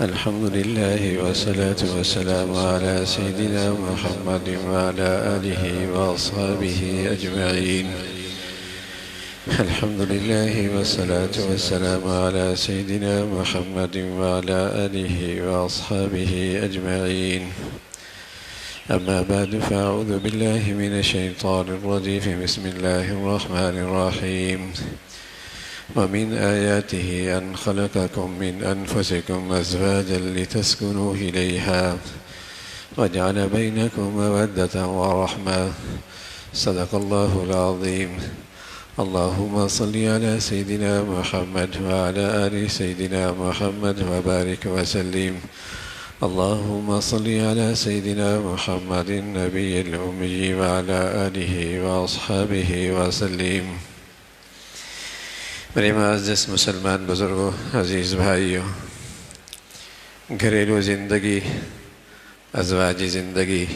الحمد لله والصلاة والسلام على سيدنا محمد وعلى آله وأصحابه أجمعين. الحمد لله والصلاة والسلام على سيدنا محمد وعلى آله وأصحابه أجمعين. أما بعد فأعوذ بالله من الشيطان الرجيم. بسم الله الرحمن الرحيم. ومن آياته أن خلقكم من أنفسكم أزواجا لتسكنوا إليها وجعل بينكم مودة ورحمة. صدق الله العظيم. اللهم صل على سيدنا محمد وعلى آل سيدنا محمد وبارك وسلم. اللهم صل على سيدنا محمد النبي الأمي وعلى آله وأصحابه وسلم. میرے معزز مسلمان بزرگوں، عزیز بھائیوں، گھریلو زندگی، ازواجی زندگی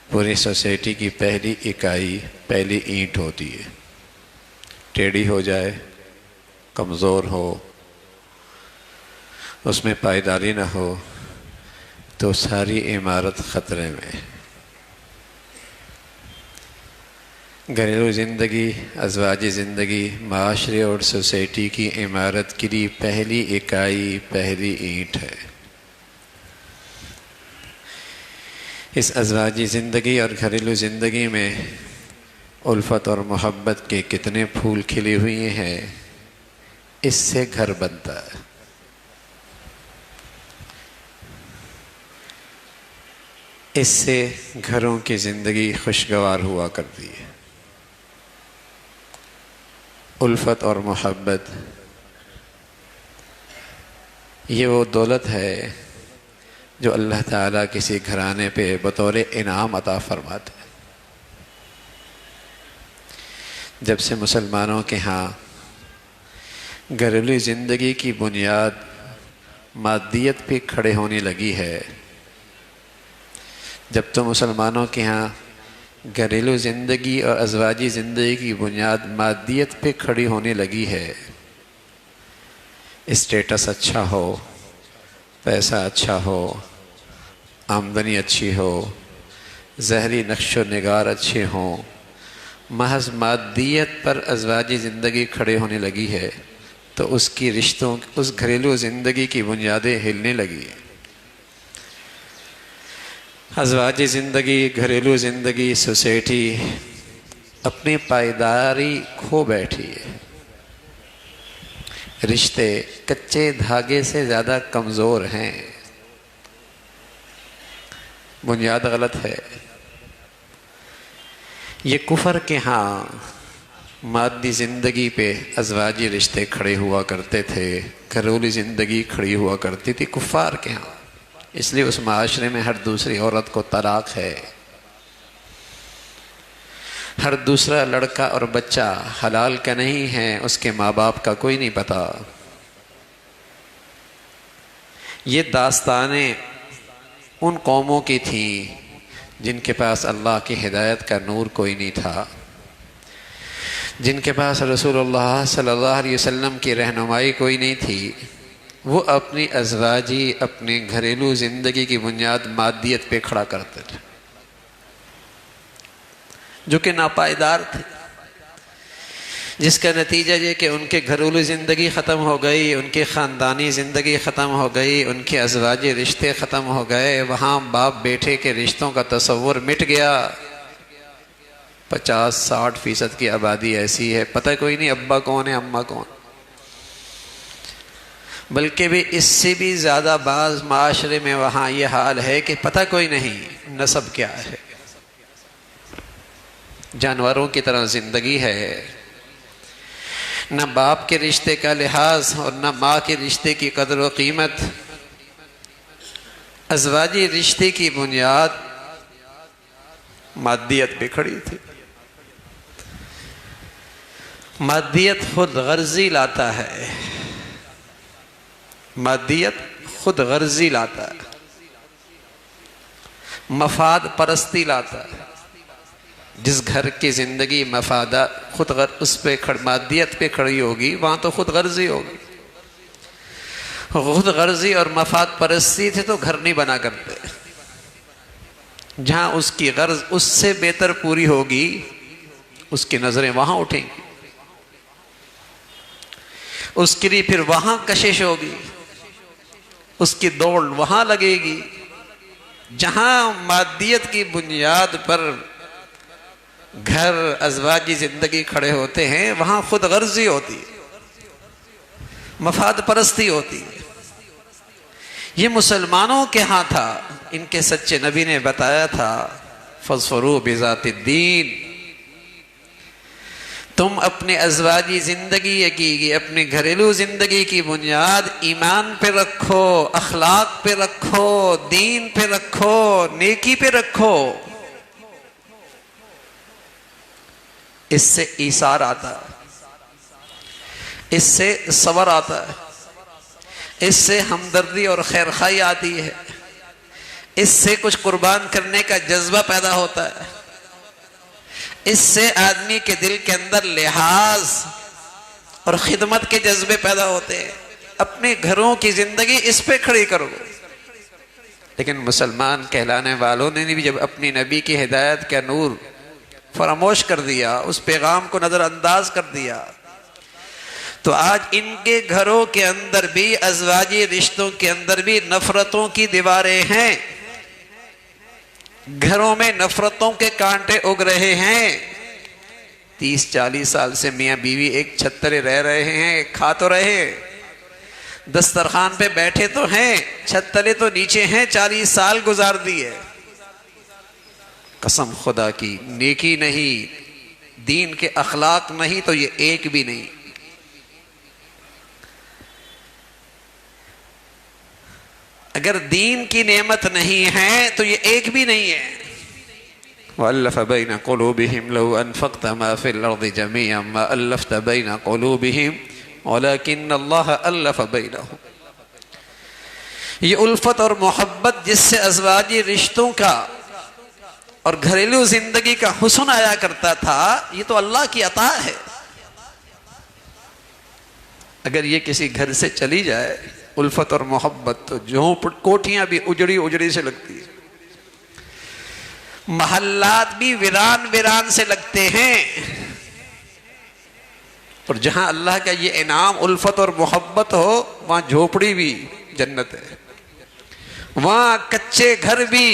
پوری سوسائٹی کی پہلی اکائی، پہلی اینٹ ہوتی ہے۔ ٹیڑھی ہو جائے، کمزور ہو، اس میں پائیداری نہ ہو تو ساری عمارت خطرے میں۔ گھریلو زندگی، ازواجی زندگی معاشرے اور سوسائٹی کی عمارت کے لیے پہلی اکائی، پہلی اینٹ ہے۔ اس ازواجی زندگی اور گھریلو زندگی میں الفت اور محبت کے کتنے پھول کھلے ہوئے ہیں، اس سے گھر بنتا ہے۔ اس سے گھروں کی زندگی خوشگوار ہوا کرتی ہے۔ الفت اور محبت یہ وہ دولت ہے جو اللہ تعالیٰ کسی گھرانے پہ بطور انعام عطا فرماتے ہیں۔ جب سے مسلمانوں کے ہاں گھریلو زندگی کی بنیاد مادیت پہ کھڑے ہونے لگی ہے، جب تو مسلمانوں کے ہاں گھریلو زندگی اور ازواجی زندگی کی بنیاد مادیت پہ کھڑی ہونے لگی ہے، اسٹیٹس اچھا ہو، پیسہ اچھا ہو، آمدنی اچھی ہو، ظاہری نقش و نگار اچھے ہوں، محض مادیت پر ازواجی زندگی کھڑے ہونے لگی ہے تو اس کی رشتوں، اس گھریلو زندگی کی بنیادیں ہلنے لگی ہیں۔ ازواجی زندگی، گھریلو زندگی، سوسائٹی اپنی پائیداری کھو بیٹھی ہے۔ رشتے کچے دھاگے سے زیادہ کمزور ہیں۔ بنیاد غلط ہے۔ یہ کفر کے ہاں مادی زندگی پہ ازواجی رشتے کھڑے ہوا کرتے تھے، گھریلو زندگی کھڑی ہوا کرتی تھی کفار کے ہاں۔ اس لیے اس معاشرے میں ہر دوسری عورت کو طلاق ہے، ہر دوسرا لڑکا اور بچہ حلال کا نہیں ہے، اس کے ماں باپ کا کوئی نہیں پتا۔ یہ داستانیں ان قوموں کی تھیں جن کے پاس اللہ کی ہدایت کا نور کوئی نہیں تھا، جن کے پاس رسول اللہ صلی اللہ علیہ وسلم کی رہنمائی کوئی نہیں تھی۔ وہ اپنی ازواجی، اپنی گھریلو زندگی کی بنیاد مادیت پہ کھڑا کرتے تھے، جو کہ ناپائیدار تھے، جس کا نتیجہ یہ کہ ان کے گھریلو زندگی ختم ہو گئی، ان کی خاندانی زندگی ختم ہو گئی، ان کے ازواجی رشتے ختم ہو گئے۔ وہاں باپ بیٹے کے رشتوں کا تصور مٹ گیا۔ 50-60% کی آبادی ایسی ہے، پتہ کوئی نہیں ابا کون ہے، اماں کون۔ بلکہ بھی اس سے بھی زیادہ بعض معاشرے میں وہاں یہ حال ہے کہ پتہ کوئی نہیں نسب کیا ہے۔ جانوروں کی طرح زندگی ہے، نہ باپ کے رشتے کا لحاظ اور نہ ماں کے رشتے کی قدر و قیمت۔ ازواجی رشتے کی بنیاد مادیت پہ کھڑی تھی۔ مادیت خود غرضی لاتا ہے، مادیت خود غرضی لاتا ہے، مفاد پرستی لاتا ہے۔ جس گھر کی زندگی مفادات خود اس پہ مادیت پہ کھڑی ہوگی، وہاں تو خود غرضی ہوگی. خود غرضی اور مفاد پرستی تھے تو گھر نہیں بنا کرتے. جہاں اس کی غرض اس سے بہتر پوری ہوگی، اس کی نظریں وہاں اٹھیں گی، اس کے لیے پھر وہاں کشش ہوگی، اس کی دوڑ وہاں لگے گی. جہاں مادیت کی بنیاد پر گھر ازواجی زندگی کھڑے ہوتے ہیں، وہاں خود غرضی ہوتی ہے، مفاد پرستی ہوتی ہے. یہ مسلمانوں کے ہاں تھا. ان کے سچے نبی نے بتایا تھا فاظفروا بذات الدین. تم اپنے ازواجی زندگی کی، اپنے گھریلو زندگی کی بنیاد ایمان پہ رکھو، اخلاق پہ رکھو، دین پہ رکھو، نیکی پہ رکھو. اس سے ایثار آتا ہے، اس سے صبر آتا ہے، اس سے ہمدردی اور خیرخواہی آتی ہے، اس سے کچھ قربان کرنے کا جذبہ پیدا ہوتا ہے، اس سے آدمی کے دل کے اندر لحاظ اور خدمت کے جذبے پیدا ہوتے ہیں. اپنے گھروں کی زندگی اس پہ کھڑی کرو. لیکن مسلمان کہلانے والوں نے بھی جب اپنی نبی کی ہدایت کا نور فراموش کر دیا، اس پیغام کو نظر انداز کر دیا، تو آج ان کے گھروں کے اندر بھی، ازواجی رشتوں کے اندر بھی نفرتوں کی دیواریں ہیں. گھروں میں نفرتوں کے کانٹے اگ رہے ہیں. 30-40 سال سے میاں بیوی ایک چھت تلے رہ رہے ہیں، کھا تو رہے، دسترخوان پہ بیٹھے تو ہیں، چھت تلے تو نیچے ہیں، 40 سال گزار دیے. قسم خدا کی نیکی نہیں، دین کے اخلاق نہیں تو یہ ایک بھی نہیں. اگر دین کی نعمت نہیں ہے تو یہ ایک بھی نہیں ہے. وَأَلَّفَ بَيْنَ قُلُوبِهِمْ لَوْ أَنفَقْتَ مَا فِي الْأَرْضِ جَمِيعًا مَا أَلَّفْتَ بَيْنَ قُلُوبِهِمْ وَلَكِنَّ اللَّهَ أَلَّفَ بَيْنَهُمْ. یہ الفت اور محبت جس سے ازواجی رشتوں کا اور گھریلو زندگی کا حسن آیا کرتا تھا، یہ تو اللہ کی عطا ہے. اگر یہ کسی گھر سے چلی جائے الفت اور محبت، تو کوٹھیاں بھی اجڑی اجڑی سے لگتی ہیں، محلات بھی ویران ویران سے لگتے ہیں. اور جہاں اللہ کا یہ انعام الفت اور محبت ہو، وہاں جھوپڑی بھی جنت ہے، وہاں کچے گھر بھی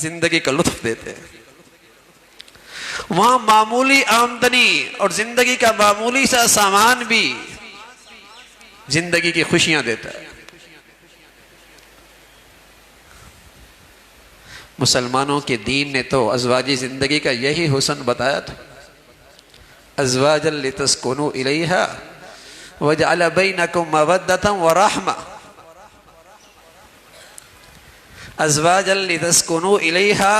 زندگی کا لطف دیتے ہیں، وہاں معمولی آمدنی اور زندگی کا معمولی سا سامان بھی زندگی کی خوشیاں دیتا ہے. مسلمانوں کے دین نے تو ازواجی زندگی کا یہی حسن بتایا تھا. ازواجا لتسکنوا الیہا وجعل بینکم مودۃ ورحمہ. ازواجا لتسکنوا الیہا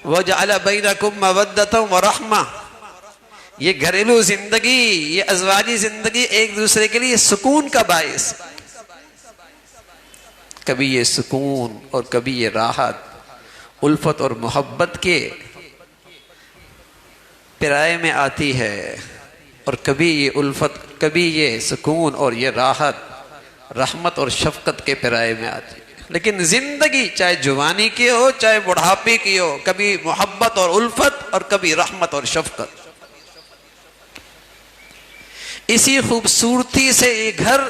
وجعل بینکم مودۃ ورحمہ. یہ گھریلو زندگی، یہ ازواجی زندگی ایک دوسرے کے لیے سکون کا باعث. کبھی یہ سکون اور کبھی یہ راحت الفت اور محبت کے پرائے میں آتی ہے، اور کبھی یہ الفت، کبھی یہ سکون اور یہ راحت رحمت اور شفقت کے پرائے میں آتی ہے. لیکن زندگی چاہے جوانی کی ہو چاہے بڑھاپے کی ہو، کبھی محبت اور الفت اور کبھی رحمت اور شفقت. اسی خوبصورتی سے یہ گھر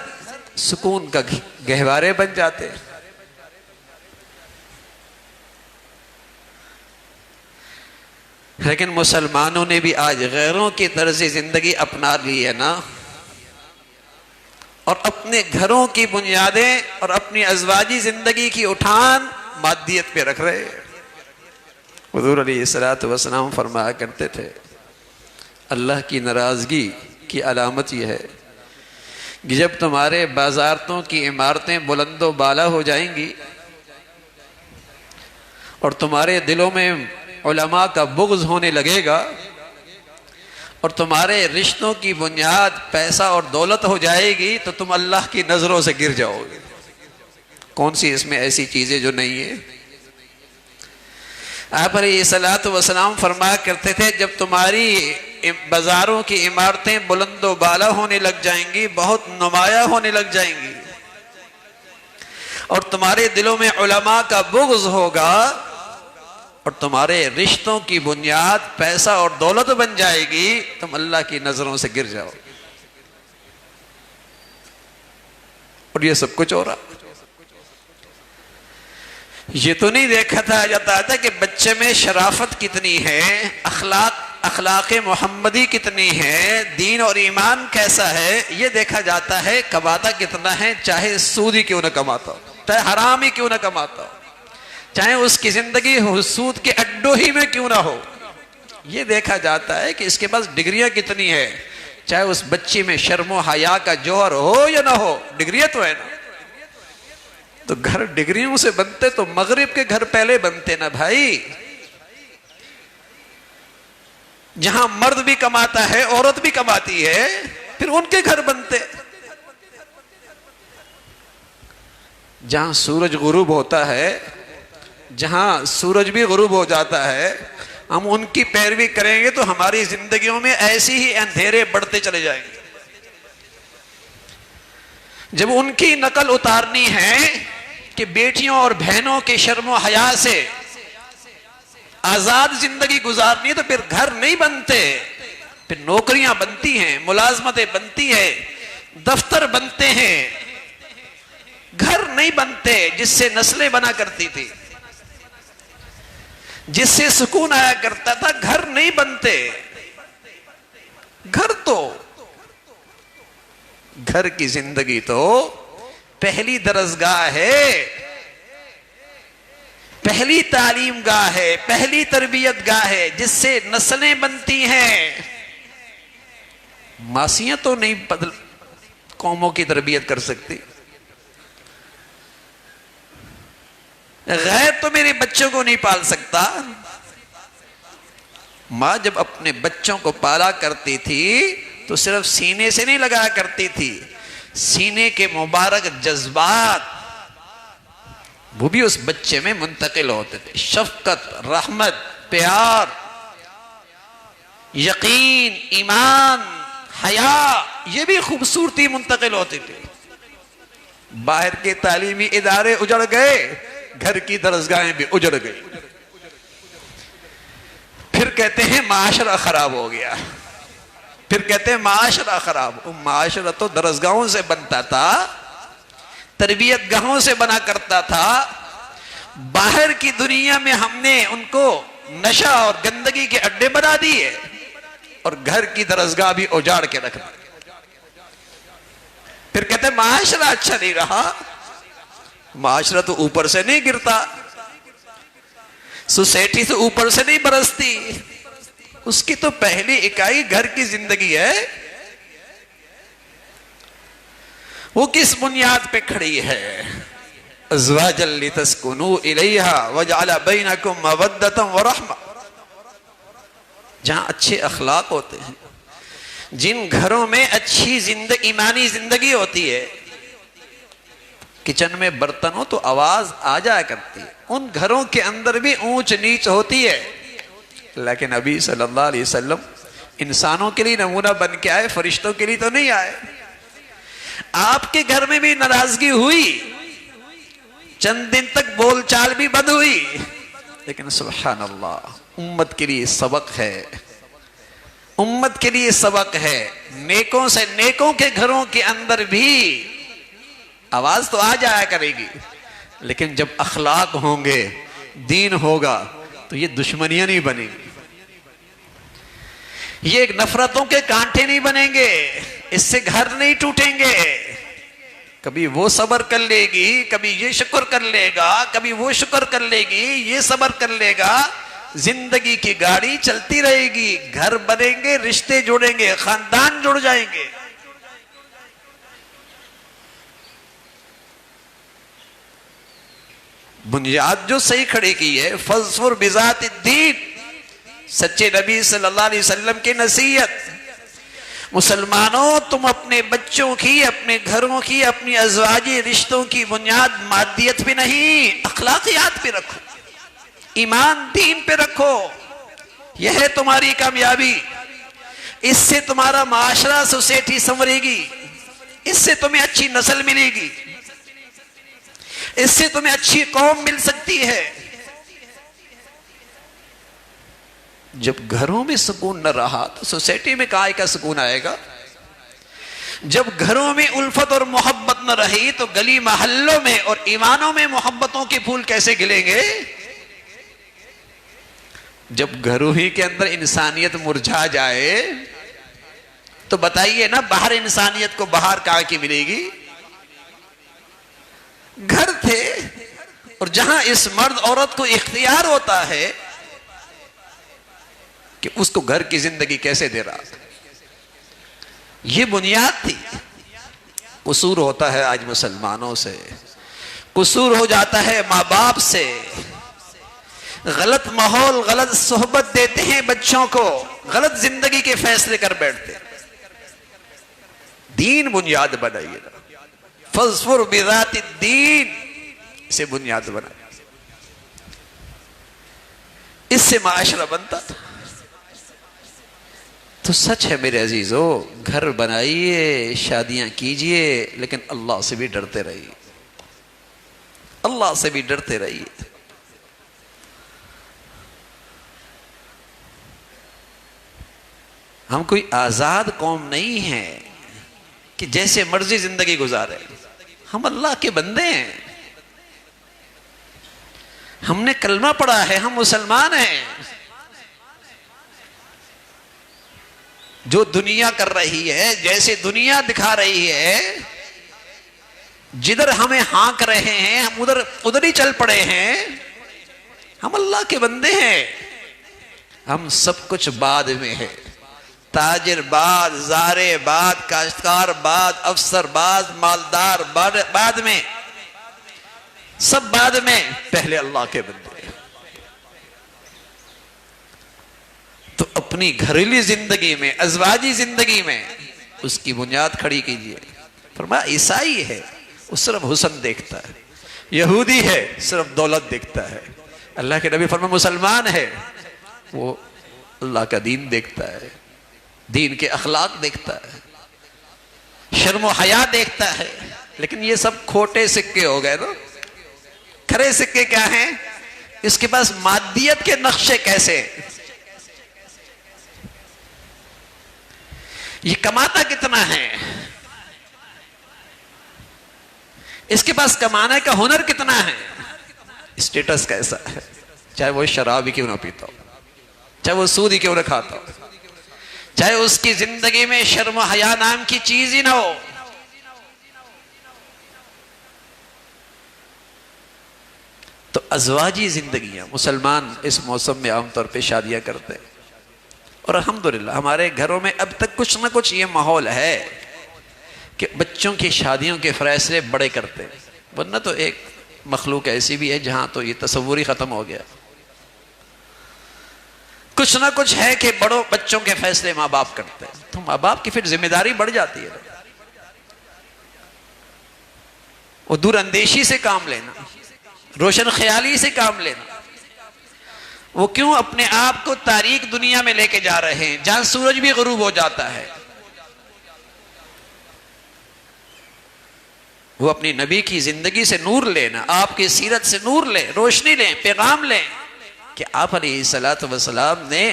سکون کا گہوارے بن جاتے ہیں. لیکن مسلمانوں نے بھی آج غیروں کی طرز زندگی اپنا لی ہے نا، اور اپنے گھروں کی بنیادیں اور اپنی ازواجی زندگی کی اٹھان مادیت پہ رکھ رہے ہیں. حضور علیہ السلام فرمایا کرتے تھے اللہ کی ناراضگی کی علامت یہ ہے کہ جب تمہارے بازارتوں کی عمارتیں بلند و بالا ہو جائیں گی اور تمہارے دلوں میں علماء کا بغض ہونے لگے گا اور تمہارے رشتوں کی بنیاد پیسہ اور دولت ہو جائے گی، تو تم اللہ کی نظروں سے گر جاؤ گے. کون سی اس میں ایسی چیزیں جو نہیں ہیں؟ آپ علیہ الصلوۃ والسلام فرمایا کرتے تھے جب تمہاری بازاروں کی عمارتیں بلند و بالا ہونے لگ جائیں گی، بہت نمایاں ہونے لگ جائیں گی، اور تمہارے دلوں میں علماء کا بغض ہوگا، اور تمہارے رشتوں کی بنیاد پیسہ اور دولت بن جائے گی، تم اللہ کی نظروں سے گر جاؤ. اور یہ سب کچھ ہو رہا. یہ تو نہیں دیکھا جاتا تھا کہ بچے میں شرافت کتنی ہے، اخلاق محمدی کتنی ہے، دین اور ایمان کیسا ہے. یہ دیکھا جاتا ہے کماتا کتنا ہے، چاہے سود ہی کیوں نہ کماتا ہو، چاہے حرام ہی کیوں نہ کماتا ہو، چاہے اس کی زندگی سود کے اڈوں ہی میں کیوں نہ ہو. یہ دیکھا جاتا ہے کہ اس کے پاس ڈگریاں کتنی ہے، چاہے اس بچی میں شرم و حیا کا جوہر ہو یا نہ ہو، ڈگریاں تو ہے نا. تو گھر ڈگریوں سے بنتے تو مغرب کے گھر پہلے بنتے نا بھائی، جہاں مرد بھی کماتا ہے، عورت بھی کماتی ہے، پھر ان کے گھر بنتے. جہاں سورج غروب ہوتا ہے، جہاں سورج بھی غروب ہو جاتا ہے، ہم ان کی پیروی کریں گے تو ہماری زندگیوں میں ایسی ہی اندھیرے بڑھتے چلے جائیں گے. جب ان کی نقل اتارنی ہے کہ بیٹیوں اور بہنوں کے شرم و حیا سے آزاد زندگی گزارنی ہے، تو پھر گھر نہیں بنتے، پھر نوکریاں بنتی ہیں، ملازمتیں بنتی ہیں، دفتر بنتے ہیں، گھر نہیں بنتے جس سے نسلیں بنا کرتی تھی، جس سے سکون آیا کرتا تھا. گھر نہیں بنتے. گھر کی زندگی تو پہلی درسگاہ ہے، پہلی تعلیم گاہ ہے، پہلی تربیت گاہ ہے، جس سے نسلیں بنتی ہیں. ماسیاں تو نہیں قوموں کی تربیت کر سکتی. غیر تو میرے بچوں کو نہیں پال سکتا. ماں جب اپنے بچوں کو پالا کرتی تھی تو صرف سینے سے نہیں لگایا کرتی تھی، سینے کے مبارک جذبات وہ بھی اس بچے میں منتقل ہوتے تھے. شفقت، رحمت، پیار، یقین، ایمان، حیا، یہ بھی خوبصورتی منتقل ہوتی تھی. باہر کے تعلیمی ادارے اجڑ گئے، گھر کی درسگاہیں بھی اجڑ گئی. پھر کہتے ہیں معاشرہ خراب ہو گیا، پھر کہتے ہیں معاشرہ خراب. معاشرہ تو درسگاہوں سے بنتا تھا، تربیت گاہوں سے بنا کرتا تھا. باہر کی دنیا میں ہم نے ان کو نشہ اور گندگی کے اڈے بنا دیے، اور گھر کی درسگاہ بھی اجاڑ کے رکھ دی. پھر کہتے ہیں معاشرہ اچھا نہیں رہا. معاشرہ تو اوپر سے نہیں گرتا، سوسائٹی تو اوپر سے نہیں برستی، اس کی تو پہلی اکائی گھر کی زندگی ہے. وہ کس بنیاد پہ کھڑی ہے؟ ازواجا لتسکنوا الیہا وجعل بینکم مودۃ ورحمہ. جہاں اچھے اخلاق ہوتے ہیں، جن گھروں میں اچھی ایمانی زندگی ہوتی ہے، کچن میں برتن ہو تو آواز آ جایا کرتی ہے، ان گھروں کے اندر بھی اونچ نیچ ہوتی ہے. لیکن ابھی صلی اللہ علیہ وسلم انسانوں کے لیے نمونہ بن کے آئے، فرشتوں کے لیے تو نہیں آئے. آپ کے گھر میں بھی ناراضگی ہوئی، چند دن تک بول چال بھی بند ہوئی، لیکن سبحان اللہ امت کے لیے سبق ہے، امت کے لیے سبق ہے. نیکوں سے نیکوں کے گھروں کے اندر بھی آواز تو آ جایا کرے گی، لیکن جب اخلاق ہوں گے، دین ہوگا، تو یہ دشمنیاں نہیں بنیں گی، یہ ایک نفرتوں کے کانٹے نہیں بنیں گے، اس سے گھر نہیں ٹوٹیں گے. کبھی وہ صبر کر لے گی، کبھی یہ شکر کر لے گا، کبھی وہ شکر کر لے گی، یہ صبر کر لے گا. زندگی کی گاڑی چلتی رہے گی، گھر بنیں گے، رشتے جڑیں گے، خاندان جڑ جائیں گے. بنیاد جو صحیح کھڑی کی ہے، فاظفر بذات الدین، سچے نبی صلی اللہ علیہ وسلم کی نصیحت. مسلمانوں، تم اپنے بچوں کی، اپنے گھروں کی، اپنی ازواجی رشتوں کی بنیاد مادیت پہ نہیں، اخلاقیات پہ رکھو. ایمان دین پہ رکھو، یہ ہے تمہاری کامیابی، اس سے تمہارا معاشرہ سوسائٹی سنورے گی، اس سے تمہیں اچھی نسل ملے گی، اس سے تمہیں اچھی قوم مل سکتی ہے۔ جب گھروں میں سکون نہ رہا تو سوسائٹی میں کہاں کا سکون آئے گا؟ جب گھروں میں الفت اور محبت نہ رہی تو گلی محلوں میں اور ایوانوں میں محبتوں کے پھول کیسے کھلیں گے؟ جب گھروں ہی کے اندر انسانیت مرجھا جائے تو بتائیے نا باہر انسانیت کو باہر کہاں کی ملے گی؟ گھر تھے، اور جہاں اس مرد عورت کو اختیار ہوتا ہے کہ اس کو گھر کی زندگی کیسے دے رہا، یہ بنیاد تھی۔ قصور ہوتا ہے آج مسلمانوں سے، قصور ہو جاتا ہے ماں باپ سے، غلط ماحول، غلط صحبت دیتے ہیں بچوں کو، غلط زندگی کے فیصلے کر بیٹھتے ہیں۔ دین بنیاد بنائیے، فاظفر بذات الدین سے بنیاد بنائیے، اس سے معاشرہ بنتا تھا۔ تو سچ ہے میرے عزیزو، گھر بنائیے، شادیاں کیجئے، لیکن اللہ سے بھی ڈرتے رہیے، اللہ سے بھی ڈرتے رہیے۔ ہم کوئی آزاد قوم نہیں ہے کہ جیسے مرضی زندگی گزارے، ہم اللہ کے بندے ہیں، ہم نے کلمہ پڑھا ہے، ہم مسلمان ہیں۔ جو دنیا کر رہی ہے، جیسے دنیا دکھا رہی ہے، جدھر ہمیں ہانک رہے ہیں ہم ادھر ہی چل پڑے ہیں۔ ہم اللہ کے بندے ہیں، ہم سب کچھ بعد میں ہے، تاجر بعد، زارے بعد، کاشتکار بعد، افسر بعد، مالدار بعد میں، سب بعد میں، پہلے اللہ کے بندے۔ تو اپنی گھریلو زندگی میں، ازواجی زندگی میں اس کی بنیاد کھڑی کیجئے۔ فرمایا عیسائی ہے وہ صرف حسن دیکھتا ہے، یہودی ہے صرف دولت دیکھتا ہے، اللہ کے نبی فرمایا مسلمان ہے وہ اللہ کا دین دیکھتا ہے، دین کے اخلاق دیکھتا ہے، شرم و حیا دیکھتا ہے۔ لیکن یہ سب کھوٹے سکے ہو گئے نا۔ کھرے سکے کیا ہیں؟ اس کے پاس مادیت کے نقشے کیسے، یہ کماتا کتنا ہے، اس کے پاس کمانے کا ہنر کتنا ہے، اسٹیٹس کیسا ہے، چاہے وہ شراب ہی کیوں نہ پیتا ہو، چاہے وہ سود ہی کیوں نہ کھاتا ہو، چاہے اس کی زندگی میں شرم و حیا نام کی چیز ہی نہ ہو۔ تو ازواجی زندگیاں، مسلمان اس موسم میں عام طور پہ شادیاں کرتے ہیں، اور الحمدللہ ہمارے گھروں میں اب تک کچھ نہ کچھ یہ ماحول ہے کہ بچوں کی شادیوں کے فیصلے بڑے کرتے ہیں، ورنہ تو ایک مخلوق ایسی بھی ہے جہاں تو یہ تصور ہی ختم ہو گیا۔ کچھ نہ کچھ ہے کہ بڑوں بچوں کے فیصلے ماں باپ کرتے ہیں، تو ماں باپ کی پھر ذمہ داری بڑھ جاتی ہے، وہ دور اندیشی سے کام لینا، روشن خیالی سے کام لینا۔ وہ کیوں اپنے آپ کو تاریک دنیا میں لے کے جا رہے ہیں جہاں سورج بھی غروب ہو جاتا ہے؟ وہ اپنی نبی کی زندگی سے نور لینا، آپ کی سیرت سے نور لیں، روشنی لیں، پیغام لیں کہ آپ علیہ السلام نے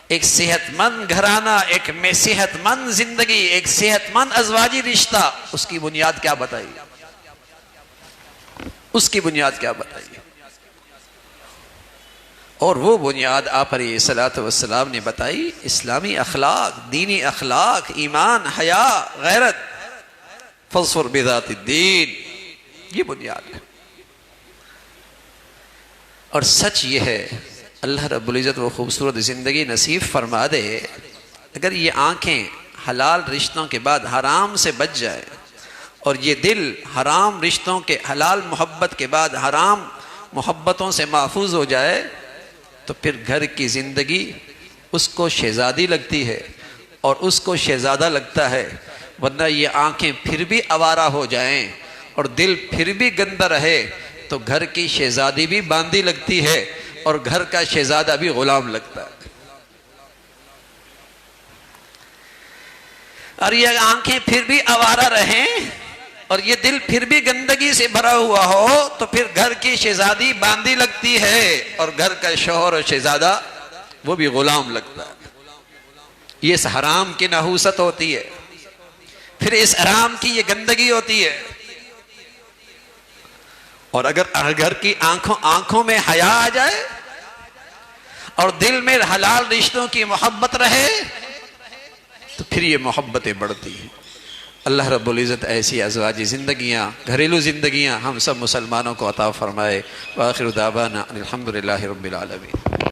ایک صحت مند گھرانہ، ایک صحت مند زندگی، ایک صحت مند ازواجی رشتہ، اس کی بنیاد کیا بتائی، اس کی بنیاد کیا بتائی؟ اور وہ بنیاد آپ علیہ السلام نے بتائی، اسلامی اخلاق، دینی اخلاق، ایمان، حیا، غیرت، فاظفر بذات الدین، یہ بنیاد ہے۔ اور سچ یہ ہے، اللہ رب العزت وہ خوبصورت زندگی نصیب فرما دے، اگر یہ آنکھیں حلال رشتوں کے بعد حرام سے بچ جائے، اور یہ دل حرام رشتوں کے، حلال محبت کے بعد حرام محبتوں سے محفوظ ہو جائے، تو پھر گھر کی زندگی اس کو شہزادی لگتی ہے اور اس کو شہزادہ لگتا ہے، ورنہ یہ آنکھیں پھر بھی آوارہ ہو جائیں اور دل پھر بھی گندا رہے تو گھر کی شہزادی بھی باندھی لگتی ہے اور گھر کا شہزادہ بھی غلام لگتا ہے. اور یہ آنکھیں پھر بھی آوارہ رہیں اور یہ دل پھر بھی گندگی سے بھرا ہوا ہو تو پھر گھر کی شہزادی باندی لگتی ہے اور گھر کا شوہر اور شہزادہ وہ بھی غلام لگتا ہے. یہ اس حرام کی نحوست ہوتی ہے، پھر اس حرام کی یہ گندگی ہوتی ہے. اور اگر گھر کی آنکھوں میں حیا آ جائے اور دل میں حلال رشتوں کی محبت رہے تو پھر یہ محبتیں بڑھتی ہیں. اللہ رب العزت ایسی ازواجی زندگیاں، گھریلو زندگیاں ہم سب مسلمانوں کو عطا فرمائے. وآخر دعوانا الحمدللہ رب العالمین.